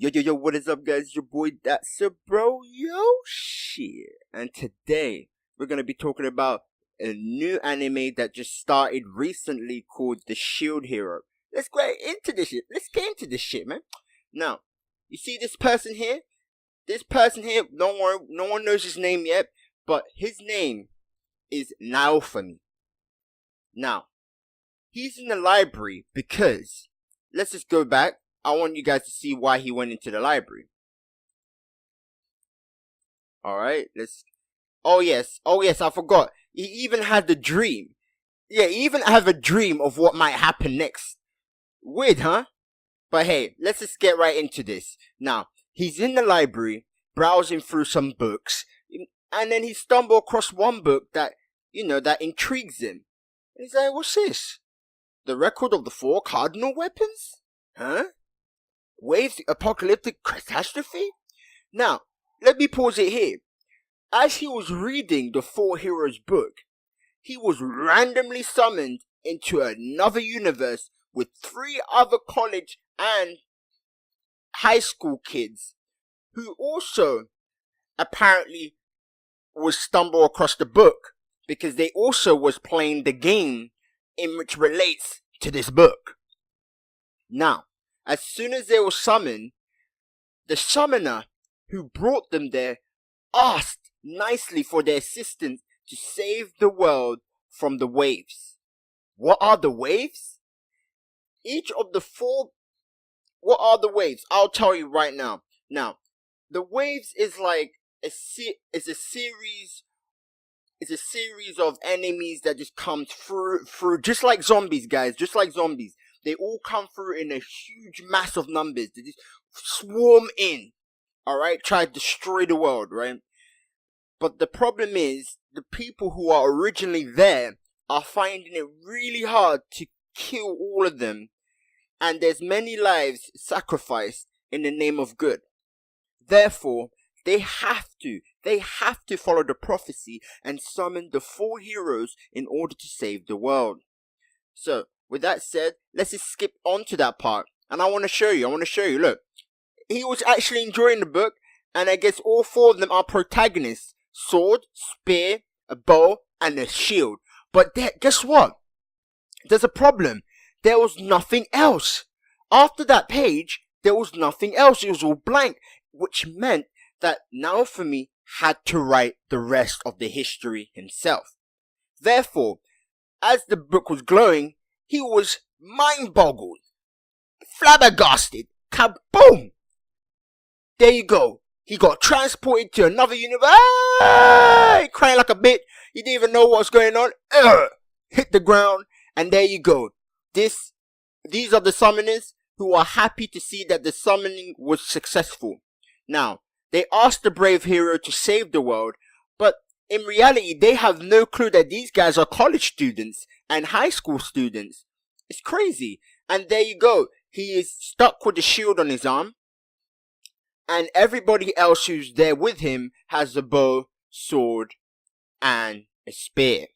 Yo, what is up, guys? Your boy, that's your bro, Yūsha. And today, we're going to be talking about a new anime that just started recently called The Shield Hero. Let's get into this shit. Man. Now, you see this person here? Don't worry, no one knows his name yet, but his name is Naofumi. Now, he's in the library because, let's just go back. I want you guys to see why he went into the library. Alright, Oh yes, I forgot. He even had the dream. Yeah, he even have a dream of what might happen next. Weird, huh? But hey, let's just get right into this. Now, he's in the library, browsing through some books, and then he stumbled across one book that intrigues him. And he's like, what's this? The record of the 4 cardinal weapons? Huh? Waves apocalyptic catastrophe? Now, let me pause it here. As he was reading the 4 Heroes book, he was randomly summoned into another universe with 3 other college and high school kids who also apparently was stumbled across the book because they also was playing the game in which relates to this book. Now, as soon as they were summoned, the summoner who brought them there asked nicely for their assistance to save the world from the waves. What are the waves? Each of the 4... What are the waves? I'll tell you right now. Now, the waves is like a series of enemies that just come through just like zombies, guys, just like zombies. They all come through in a huge mass of numbers. They just swarm in, alright? Try to destroy the world, right? But the problem is, the people who are originally there are finding it really hard to kill all of them. And there's many lives sacrificed in the name of good. Therefore, they have to follow the prophecy and summon the 4 heroes in order to save the world. So, with that said, let's just skip on to that part. And I want to show you, look. He was actually enjoying the book, and I guess all 4 of them are protagonists. Sword, spear, a bow, and a shield. But guess what? There's a problem. There was nothing else. After that page, there was nothing else. It was all blank, which meant that Naofumi had to write the rest of the history himself. Therefore, as the book was glowing, he was mind-boggled, flabbergasted, kaboom! There you go. He got transported to another universe. Crying like a bitch. He didn't even know what was going on. Hit the ground, and there you go. These are the summoners who are happy to see that the summoning was successful. Now, they asked the brave hero to save the world, but in reality, they have no clue that these guys are college students and high school students. It's crazy. And there you go. He is stuck with the shield on his arm. And everybody else who's there with him has a bow, sword, and a spear.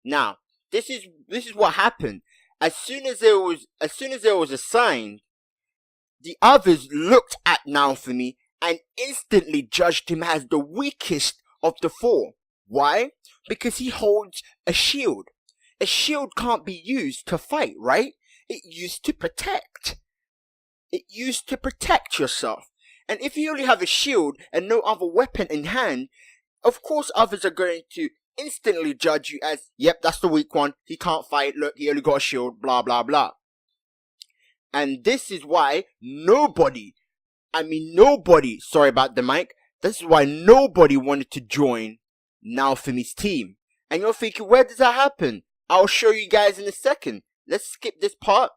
Now, this is what happened. As soon as there was a sign, the others looked at Naofumi and instantly judged him as the weakest of the 4. Why? Because he holds a shield. A shield can't be used to fight, right? It used to protect. It used to protect yourself. And if you only have a shield and no other weapon in hand, of course others are going to instantly judge you as, yep, that's the weak one. He can't fight. Look, he only got a shield, blah, blah, blah. And this is why nobody, sorry about the mic, this is why nobody wanted to join Naofumi's team. And you're thinking, where does that happen? I'll show you guys in a second. Let's skip this part.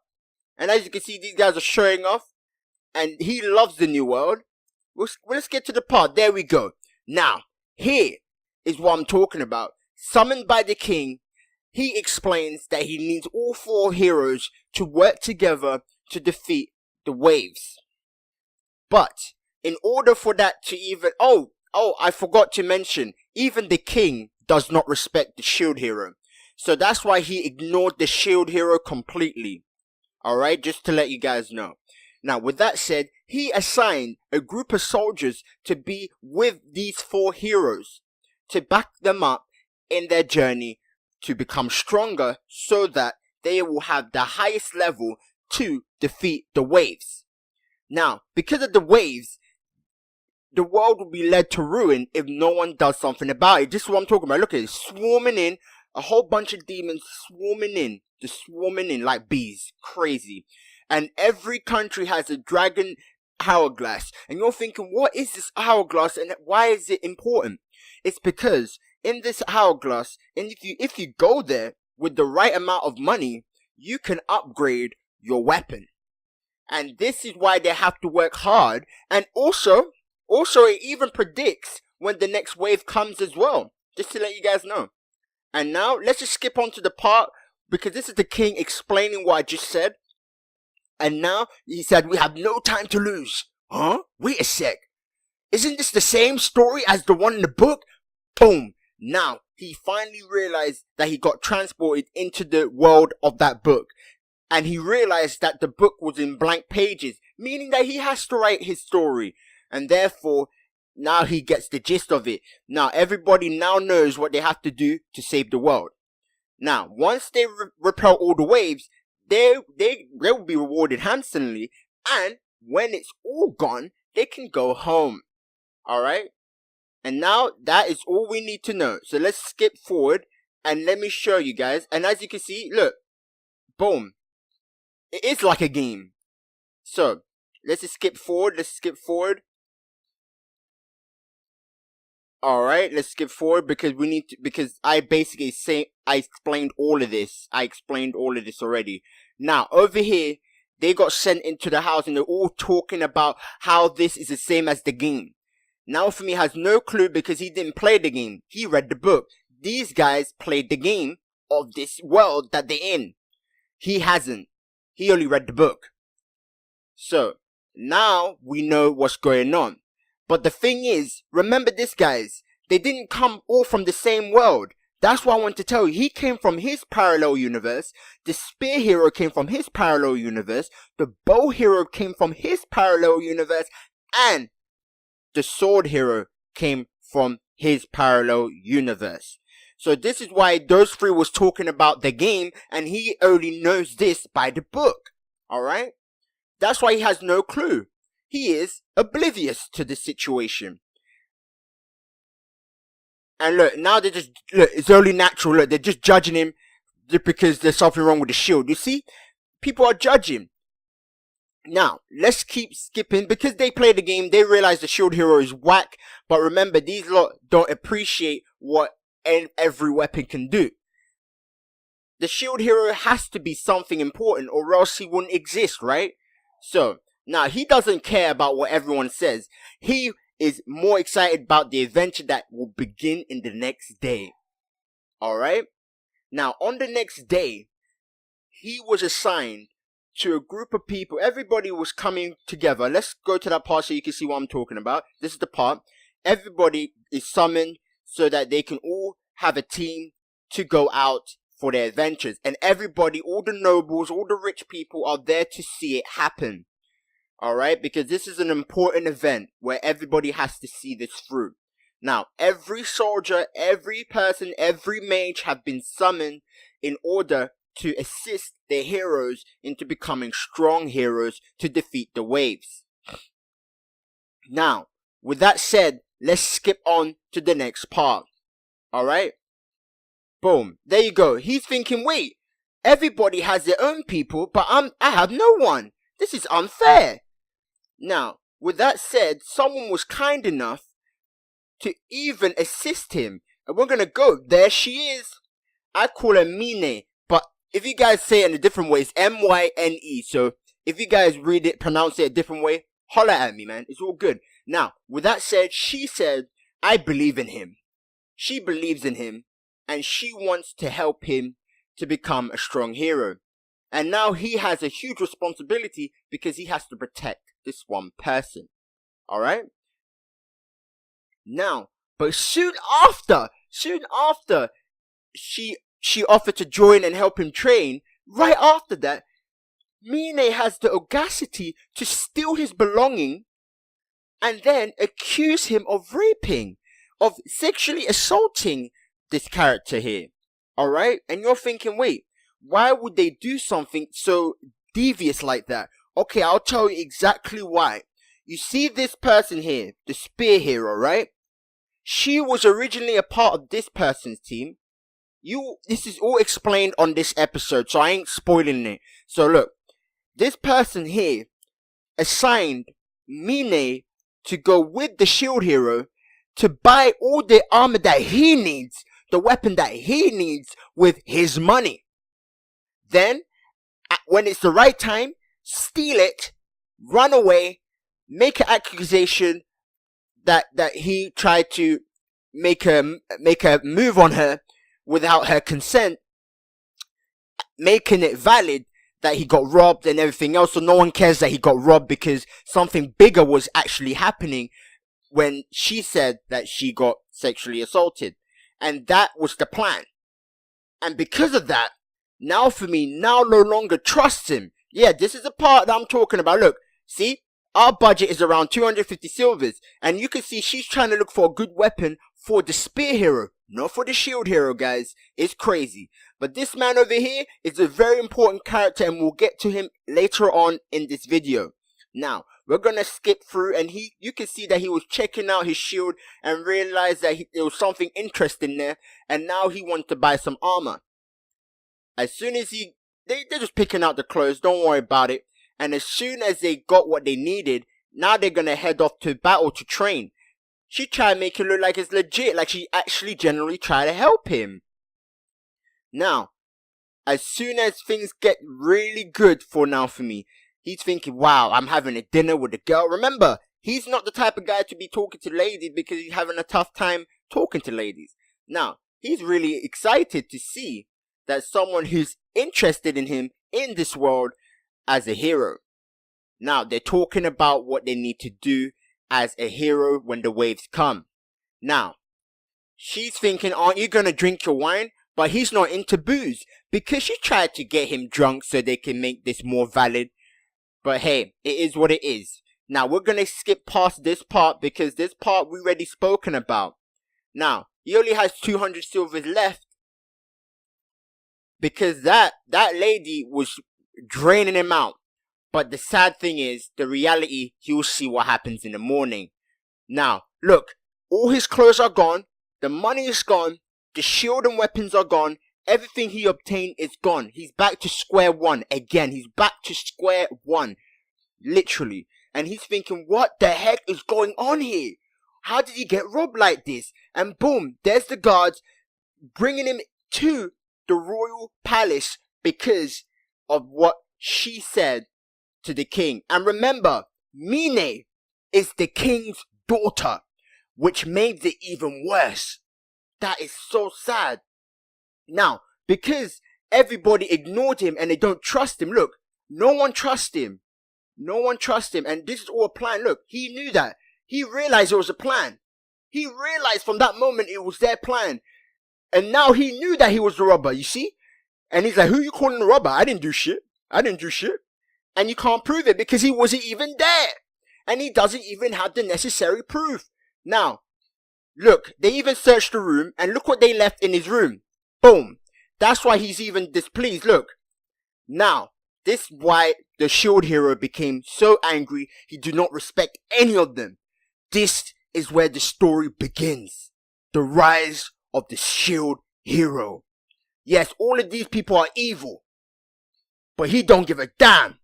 And as you can see, these guys are showing off. And he loves the new world. Let's get to the part. There we go. Now, here is what I'm talking about. Summoned by the king, he explains that he needs all 4 heroes to work together to defeat the waves. But in order for that to even... Oh, I forgot to mention, even the king does not respect the shield hero. So that's why he ignored the shield hero completely. Alright, just to let you guys know. Now, with that said, he assigned a group of soldiers to be with these 4 heroes to back them up in their journey to become stronger so that they will have the highest level to defeat the waves. Now, because of the waves, the world will be led to ruin if no one does something about it. This is what I'm talking about. Look at it, swarming in, a whole bunch of demons just swarming in like bees. Crazy. And every country has a dragon hourglass. And you're thinking, what is this hourglass and why is it important? It's because in this hourglass, and if you go there with the right amount of money, you can upgrade your weapon. And this is why they have to work hard. And also it even predicts when the next wave comes as well. Just to let you guys know. And now, let's just skip on to the part, because this is the king explaining what I just said. And now, he said, we have no time to lose. Huh? Wait a sec. Isn't this the same story as the one in the book? Boom. Now, he finally realized that he got transported into the world of that book. And he realized that the book was in blank pages, meaning that he has to write his story. And therefore, now he gets the gist of it. Now, everybody now knows what they have to do to save the world. Now, once they repel all the waves, they will be rewarded handsomely. And when it's all gone, they can go home. Alright? And now, that is all we need to know. So let's skip forward and let me show you guys. And as you can see, look. Boom. It is like a game. So, let's just skip forward. Alright, let's skip forward because I basically I explained all of this. Already. Now, over here, they got sent into the house and they're all talking about how this is the same as the game. Naofumi has no clue because he didn't play the game. He read the book. These guys played the game of this world that they're in. He hasn't. He only read the book. So, now we know what's going on. But the thing is, remember this, guys. They didn't come all from the same world. That's what I want to tell you. He came from his parallel universe. The spear hero came from his parallel universe. The bow hero came from his parallel universe. And the sword hero came from his parallel universe. So this is why those 3 was talking about the game. And he only knows this by the book. Alright? That's why he has no clue. He is oblivious to the situation. And look, now look, it's only natural. Look, they're just judging him just because there's something wrong with the shield. You see? People are judging. Now, let's keep skipping because they play the game. They realize the shield hero is whack. But remember, these lot don't appreciate what every weapon can do. The shield hero has to be something important or else he wouldn't exist, right? So, now, he doesn't care about what everyone says. He is more excited about the adventure that will begin in the next day. Alright? Now, on the next day, he was assigned to a group of people. Everybody was coming together. Let's go to that part so you can see what I'm talking about. This is the part. Everybody is summoned so that they can all have a team to go out for their adventures. And everybody, all the nobles, all the rich people are there to see it happen. Alright, because this is an important event where everybody has to see this through. Now, every soldier, every person, every mage have been summoned in order to assist their heroes into becoming strong heroes to defeat the waves. Now, with that said, let's skip on to the next part. Alright? Boom. There you go. He's thinking, wait, everybody has their own people, but I have no one. This is unfair. Now, with that said, someone was kind enough to even assist him. And we're gonna go. There she is. I call her Mine. But if you guys say it in a different way, it's M-Y-N-E. So, if you guys read it, pronounce it a different way, holler at me, man. It's all good. Now, with that said, she said, I believe in him. She believes in him. And she wants to help him to become a strong hero. And now he has a huge responsibility because he has to protect this one person. Alright? Now, but soon after she offered to join and help him train. Right after that, Mine has the audacity to steal his belonging and then accuse him of raping, of sexually assaulting this character here. Alright? And you're thinking, wait, why would they do something so devious like that? Okay, I'll tell you exactly why. You see this person here, the spear hero, right? She was originally a part of this person's team. This is all explained on this episode, so I ain't spoiling it. So look, this person here assigned Mine to go with the shield hero to buy all the armor that he needs, the weapon that he needs with his money. Then, when it's the right time, steal it, run away, make an accusation that he tried to make a move on her without her consent, making it valid that he got robbed and everything else, so no one cares that he got robbed because something bigger was actually happening when she said that she got sexually assaulted. And that was the plan. And because of that, Naofumi now no longer trusts him. Yeah, this is the part that I'm talking about. Look, see? Our budget is around 250 silvers. And you can see she's trying to look for a good weapon for the spear hero. Not for the shield hero, guys. It's crazy. But this man over here is a very important character and we'll get to him later on in this video. Now, we're going to skip through and you can see that he was checking out his shield and realized that there was something interesting there. And now he wants to buy some armor. As soon as they're just picking out the clothes, don't worry about it. And as soon as they got what they needed, now they're going to head off to battle to train. She tried to make it look like it's legit, like she actually generally tried to help him. Now, as soon as things get really good for Naofumi, he's thinking, wow, I'm having a dinner with a girl. Remember, he's not the type of guy to be talking to ladies because he's having a tough time talking to ladies. Now, he's really excited to see that someone who's interested in him in this world as a hero. Now, they're talking about what they need to do as a hero when the waves come. Now, she's thinking, aren't you going to drink your wine? But he's not into booze because she tried to get him drunk so they can make this more valid. But hey, it is what it is. Now, we're going to skip past this part because this part we already spoken about. Now, he only has 200 silvers left because that lady was draining him out. But the sad thing is, the reality, he'll see what happens in the morning. Now, look, all his clothes are gone, the money is gone, the shield and weapons are gone, everything he obtained is gone. He's back to square one again. He's back to square one. Literally. And he's thinking, what the heck is going on here? How did he get robbed like this? And boom, there's the guards bringing him to the royal palace because of what she said to the king. And remember, Mine is the king's daughter, which made it even worse. That is so sad. Now, because everybody ignored him and they don't trust him, look, no one trusts him. No one trusts him. And this is all a plan. Look, he knew that. He realized it was a plan. He realized from that moment it was their plan. And now he knew that he was the robber, you see? And he's like, who you calling the robber? I didn't do shit. I didn't do shit. And you can't prove it because he wasn't even there. And he doesn't even have the necessary proof. Now, look, they even searched the room and look what they left in his room. Boom. That's why he's even displeased. Look. Now, this is why the shield hero became so angry. He did not respect any of them. This is where the story begins. The rise of the shield hero. Yes, all of these people are evil. But he don't give a damn.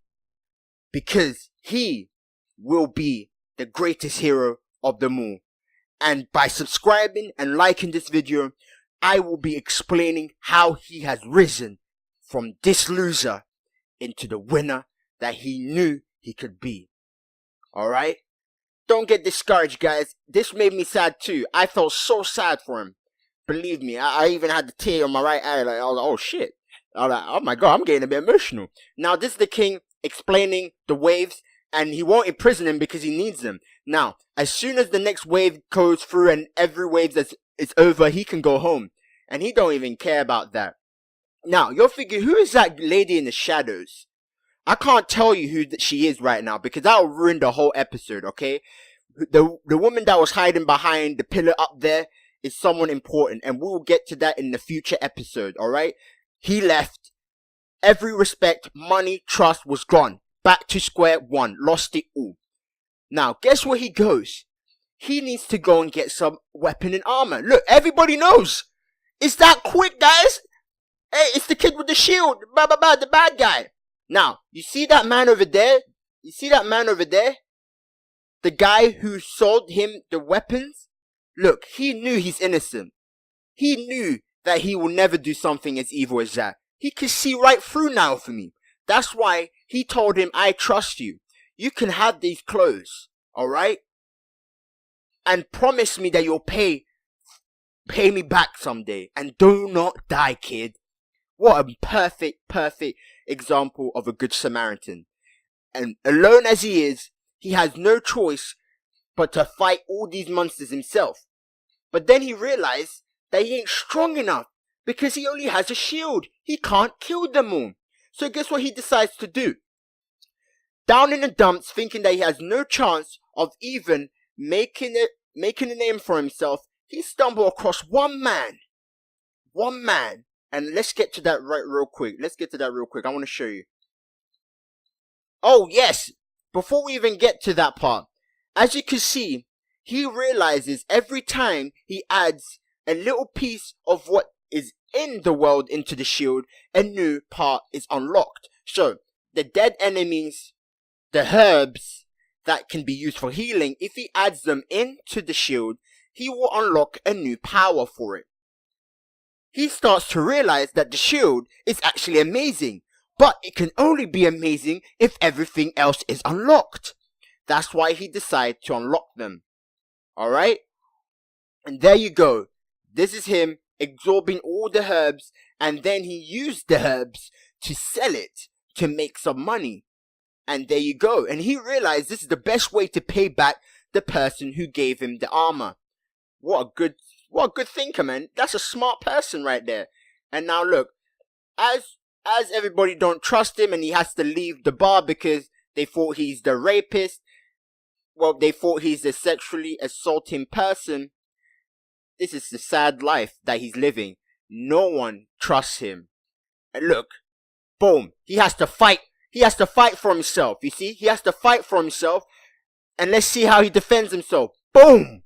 Because he will be the greatest hero of them all. And by subscribing and liking this video, I will be explaining how he has risen from this loser into the winner that he knew he could be. Alright? Don't get discouraged, guys. This made me sad too. I felt so sad for him. Believe me, I even had the tear on my right eye. Like, I was like, oh shit. I was like, oh my god, I'm getting a bit emotional. Now, this is the king explaining the waves, and he won't imprison him because he needs them. Now, as soon as the next wave goes through and every wave is over, he can go home. And he don't even care about that. Now, you're thinking, who is that lady in the shadows? I can't tell you who she is right now because that'll ruin the whole episode, okay? The woman that was hiding behind the pillar up there is someone important, and we'll get to that in the future episode, alright? He left. Every respect, money, trust was gone. Back to square one. Lost it all. Now, guess where he goes? He needs to go and get some weapon and armor. Look, everybody knows. It's that quick, guys. Hey, it's the kid with the shield. The bad guy. Now, you see that man over there? You see that man over there? The guy who sold him the weapons? Look, he knew he's innocent. He knew that he will never do something as evil as that. He could see right through Naofumi. That's why he told him, I trust you. You can have these clothes, alright? And promise me that you'll pay me back someday. And do not die, kid. What a perfect example of a good Samaritan. And alone as he is, he has no choice but to fight all these monsters himself. But then he realized that he ain't strong enough because he only has a shield. He can't kill them all. So guess what he decides to do? Down in the dumps, thinking that he has no chance of even making a name for himself, he stumbled across one man. And let's get to that real quick. I want to show you. Oh, yes. Before we even get to that part, as you can see, he realizes every time he adds a little piece of what is in the world into the shield, a new part is unlocked. So, the dead enemies, the herbs that can be used for healing, if he adds them into the shield, he will unlock a new power for it. He starts to realize that the shield is actually amazing, but it can only be amazing if everything else is unlocked. That's why he decided to unlock them. Alright? And there you go. This is him absorbing all the herbs, and then he used the herbs to sell it to make some money. And there you go. And he realized this is the best way to pay back the person who gave him the armor. What a good thinker, man. That's a smart person right there. And now look, as everybody don't trust him and he has to leave the bar because they thought he's the rapist. Well, they thought he's a sexually assaulting person. This is the sad life that he's living. No one trusts him. And look, boom, he has to fight. He has to fight for himself. You see, he has to fight for himself. And let's see how he defends himself. Boom.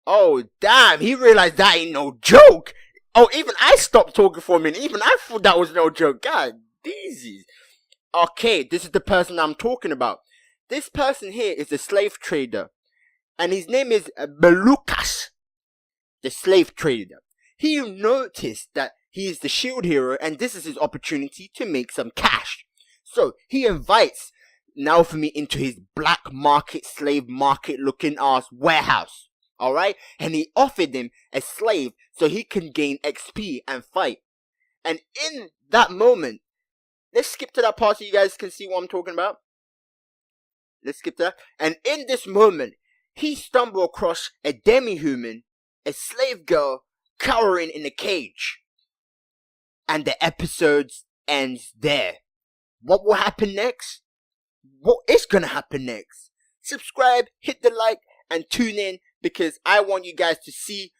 Oh, damn, he realized that ain't no joke. Oh, even I stopped talking for a minute. Even I thought that was no joke. God, daisies. Okay, this is the person I'm talking about. This person here is a slave trader. And his name is Belukas, the slave trader. He noticed that he is the shield hero and this is his opportunity to make some cash. So, he invites Naofumi into his black market, slave market looking ass warehouse. Alright? And he offered him a slave so he can gain XP and fight. And in that moment, let's skip to that part so you guys can see what I'm talking about. Let's skip that. And in this moment, he stumbled across a demi-human, a slave girl, cowering in a cage. And the episode ends there. What will happen next? What is gonna happen next? Subscribe, hit the like, and tune in because I want you guys to see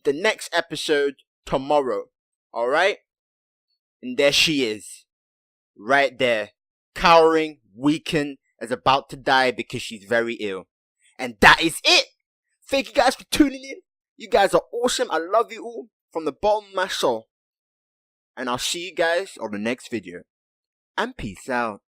the next episode tomorrow. Alright? And there she is. Right there. Cowering, weakened, is about to die because she's very ill. And that is it. Thank you guys for tuning in. You guys are awesome. I love you all from the bottom of my soul. And I'll see you guys on the next video. And peace out.